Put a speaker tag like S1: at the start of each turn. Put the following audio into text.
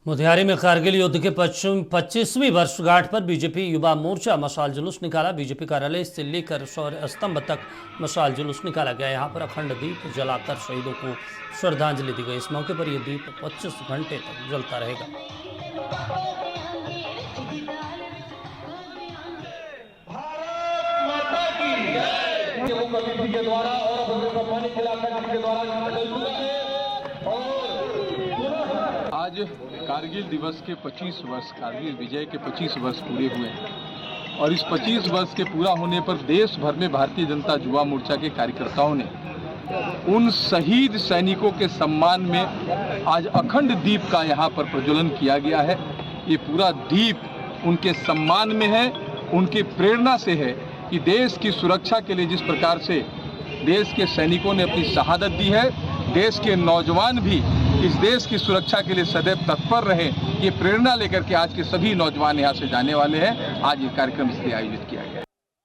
S1: मोतिहारी में कारगिल युद्ध के 25वीं वर्षगांठ पर बीजेपी युवा मोर्चा मशाल जुलूस निकाला। बीजेपी कार्यालय से लेकर शौर्य स्तंभ तक मशाल जुलूस निकाला गया। यहां पर अखंड दीप जलाकर शहीदों को श्रद्धांजलि दी गई। इस मौके पर यह दीप 25 घंटे तक जलता रहेगा।
S2: आज कारगिल दिवस के 25 वर्ष, कारगिल विजय के 25 वर्ष पूरे हुए हैं और इस 25 वर्ष के पूरा होने पर देश भर में भारतीय जनता युवा मोर्चा के कार्यकर्ताओं ने उन शहीद सैनिकों के सम्मान में आज अखंड दीप का यहाँ पर प्रज्वलन किया गया है। ये पूरा दीप उनके सम्मान में है, उनकी प्रेरणा से है कि देश की सुरक्षा के लिए जिस प्रकार से देश के सैनिकों ने अपनी शहादत दी है, देश के नौजवान भी इस देश की सुरक्षा के लिए सदैव तत्पर रहे, ये प्रेरणा लेकर के आज के सभी नौजवान यहाँ से जाने वाले हैं। आज ये कार्यक्रम इसलिए आयोजित किया गया है।